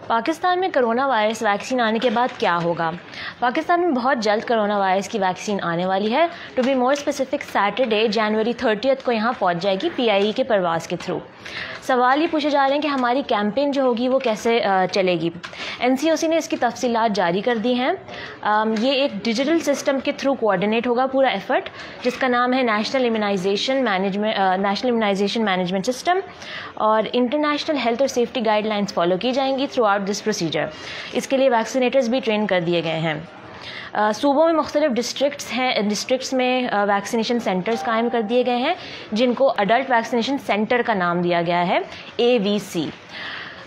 पाकिस्तान में corona virus vaccine आने के बाद क्या होगा? पाकिस्तान में बहुत जल्द कोरोना वायरस की वैक्सीन आने वाली है। To be more specific, Saturday January 30 को यहाँ पहुँच जाएगी PIE के परवाज़ के थ्रू। सवाल ये पूछे जा रहे हैं कि हमारी कैंपेन जो होगी वो कैसे चलेगी। NCOC ने इसकी तफसीलात जारी कर दी हैं। ये एक डिजिटल सिस्टम के थ्रू कोऑर्डिनेट होगा पूरा एफर्ट, जिसका नाम है नेशनल इम्यूनाइजेशन मैनेजमेंट सिस्टम, और इंटरनेशनल हेल्थ और सेफ्टी गाइडलाइंस फॉलो की जाएंगी थ्रू आउट दिस प्रोसीजर। इसके लिए वैक्सीनेटर्स भी ट्रेन कर दिए गए हैं। सूबों में मुख्तलिफ डिस्ट्रिक्ट्स में वैक्सीनेशन सेंटर्स कायम कर दिए गए हैं, जिनको अडल्ट वैक्सीनेशन सेंटर का नाम दिया गया है AVC।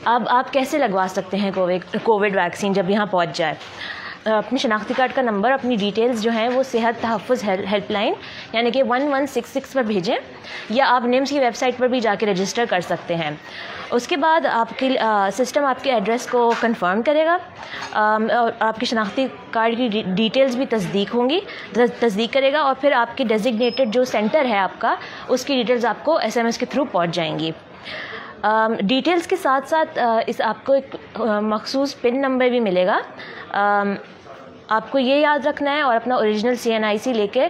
अब आप कैसे लगवा सकते हैं कोविड वैक्सीन जब यहाँ पहुँच जाए? अपनी शनाख्ती कार्ड का नंबर, अपनी डिटेल्स जो हैं वो सेहत तहफ़्फ़ुज़ हेल्पलाइन यानी कि 1166 पर भेजें, या आप निम्स की वेबसाइट पर भी जाके रजिस्टर कर सकते हैं। उसके बाद आपकी सिस्टम आपके एड्रेस को कंफर्म करेगा और आपकी शनाख्ती कार्ड की डिटेल्स भी तस्दीक करेगा, और फिर आपके डेजिग्नेटेड जो सेंटर है आपका, उसकी डिटेल्स आपको SMS के थ्रू पहुँच जाएंगी। डिटेल्स के साथ साथ इस आपको एक मखसूस पिन नंबर भी मिलेगा। आपको ये याद रखना है और अपना ओरिजिनल CNIC लेके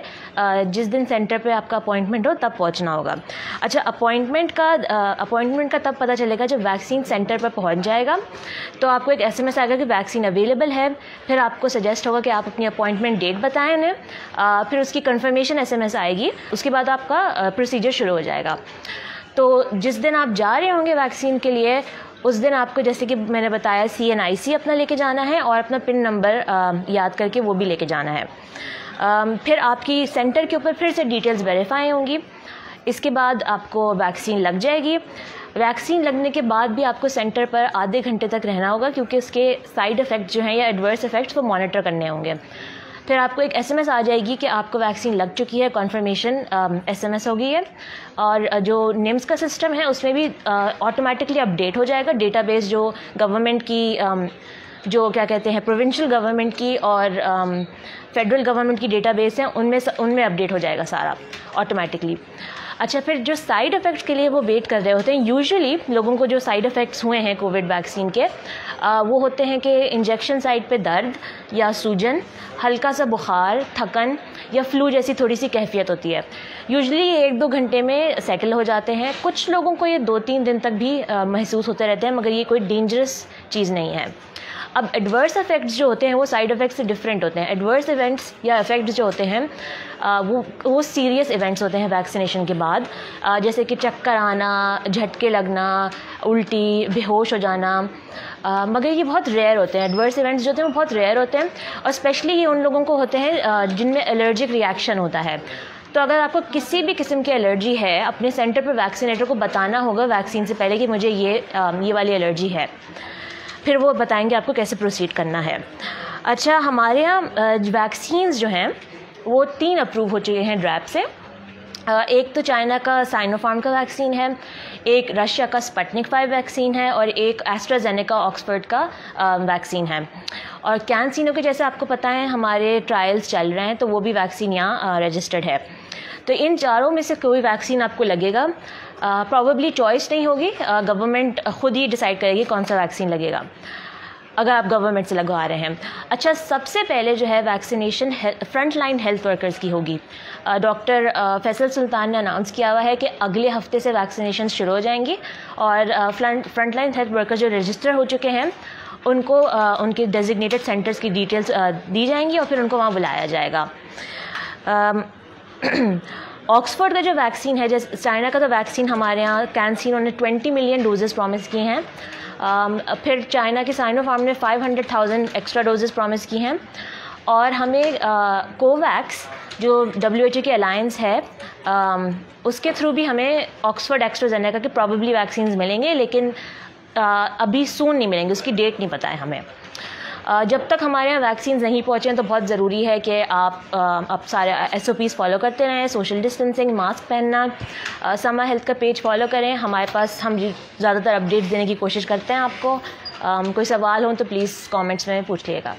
जिस दिन सेंटर पे आपका अपॉइंटमेंट हो तब पहुंचना होगा। अच्छा, अपॉइंटमेंट का तब पता चलेगा जब वैक्सीन सेंटर पर पहुंच जाएगा, तो आपको एक SMS आएगा कि वैक्सीन अवेलेबल है। फिर आपको सजेस्ट होगा कि आप अपनी अपॉइंटमेंट डेट बताएं उन्हें, फिर उसकी कंफर्मेशन SMS आएगी। उसके बाद आपका प्रोसीजर शुरू हो जाएगा। तो जिस दिन आप जा रहे होंगे वैक्सीन के लिए, उस दिन आपको, जैसे कि मैंने बताया, CNIC अपना लेके जाना है और अपना पिन नंबर याद करके वो भी लेके जाना है। फिर आपकी सेंटर के ऊपर फिर से डिटेल्स वेरीफाई होंगी। इसके बाद आपको वैक्सीन लग जाएगी। वैक्सीन लगने के बाद भी आपको सेंटर पर आधे घंटे तक रहना होगा, क्योंकि उसके साइड इफ़ेक्ट्स जो हैं या एडवर्स इफ़ेक्ट्स वो मॉनिटर करने होंगे। फिर आपको एक SMS आ जाएगी कि आपको वैक्सीन लग चुकी है, कॉन्फर्मेशन SMS हो गई है। और जो निम्स का सिस्टम है उसमें भी ऑटोमेटिकली अपडेट हो जाएगा डेटाबेस, जो गवर्नमेंट की जो क्या कहते हैं प्रोविंशियल गवर्नमेंट की और फेडरल गवर्नमेंट की डेटाबेस हैं, उनमें अपडेट हो जाएगा सारा ऑटोमेटिकली। अच्छा, फिर जो साइड इफ़ेक्ट्स के लिए वो वेट कर रहे होते हैं, यूजुअली लोगों को जो साइड इफ़ेक्ट्स हुए हैं कोविड वैक्सीन के, वो होते हैं कि इंजेक्शन साइट पे दर्द या सूजन, हल्का सा बुखार, थकन या फ्लू जैसी थोड़ी सी कैफियत होती है। यूजुअली 1-2 घंटे में सेटल हो जाते हैं। कुछ लोगों को ये 2-3 दिन तक भी महसूस होते रहते हैं, मगर ये कोई डेंजरस चीज़ नहीं है। अब एडवर्स इफ़ेक्ट्स जो होते हैं वो साइड इफ़ेक्ट्स से डिफरेंट होते हैं। एडवर्स इवेंट्स या इफ़ेक्ट्स जो होते हैं वो सीरियस इवेंट्स होते हैं वैक्सीनेशन के बाद, जैसे कि चक्कर आना, झटके लगना, उल्टी, बेहोश हो जाना। मगर ये बहुत रेयर होते हैं। एडवर्स इवेंट्स जो होते हैं वो बहुत रेयर होते हैं, और स्पेशली ये उन लोगों को होते हैं जिनमें एलर्जिक रिएक्शन होता है। तो अगर आपको किसी भी किस्म की एलर्जी है, अपने सेंटर पर वैक्सीनेटर को बताना होगा वैक्सीन से पहले कि मुझे ये वाली एलर्जी है। फिर वो बताएंगे आपको कैसे प्रोसीड करना है। अच्छा, हमारे यहाँ वैक्सीन्स जो हैं वो 3 अप्रूव हो चुके हैं ड्रैप से। एक तो चाइना का साइनोफार्म का वैक्सीन है, एक रशिया का स्पुतनिक 5 वैक्सीन है, और एक एस्ट्राजेनेका ऑक्सफोर्ड का वैक्सीन है। और कैंसिनो के, जैसे आपको पता है, हमारे ट्रायल्स चल रहे हैं, तो वो भी वैक्सीन यहाँ रजिस्टर्ड है। तो इन चारों में से कोई वैक्सीन आपको लगेगा। प्रॉबेबली चॉइस नहीं होगी, गवर्नमेंट खुद ही डिसाइड करेगी कौन सा वैक्सीन लगेगा अगर आप गवर्नमेंट से लगवा रहे हैं। अच्छा, सबसे पहले जो है vaccination front line health workers की होगी। डॉक्टर फैसल सुल्तान ने अनाउंस किया हुआ है कि अगले हफ्ते से वैक्सीनेशन शुरू हो जाएंगी, और फ्रंट लाइन हेल्थ वर्कर्स जो रजिस्टर हो चुके हैं उनको उनके डेजिग्नेटेड सेंटर्स की डिटेल्स दी जाएंगी, और फिर उनको वहाँ बुलाया जाएगा। ऑक्सफोर्ड का जो वैक्सीन है, जैसे चाइना का तो वैक्सीन हमारे यहाँ कैंसिनो ने 20 मिलियन डोजेस प्रॉमिस किए हैं। फिर चाइना की साइनोफार्म ने 500,000 एक्स्ट्रा डोजेस प्रॉमिस की हैं, और हमें कोवैक्स जो WHO की अलायंस है, उसके थ्रू भी हमें ऑक्सफोर्ड एस्ट्राजेनेका के प्रॉबेबली वैक्सीन्स मिलेंगे, लेकिन अभी सून नहीं मिलेंगे, उसकी डेट नहीं पता है हमें। जब तक हमारे यहाँ वैक्सीन नहीं पहुँचे हैं तो बहुत ज़रूरी है कि आप सारे SOPs फॉलो करते रहें, सोशल डिस्टेंसिंग, मास्क पहनना, समा हेल्थ का पेज फॉलो करें। हमारे पास हम ज़्यादातर अपडेट्स देने की कोशिश करते हैं आपको। कोई सवाल हो तो प्लीज़ कमेंट्स में पूछ लिएगा।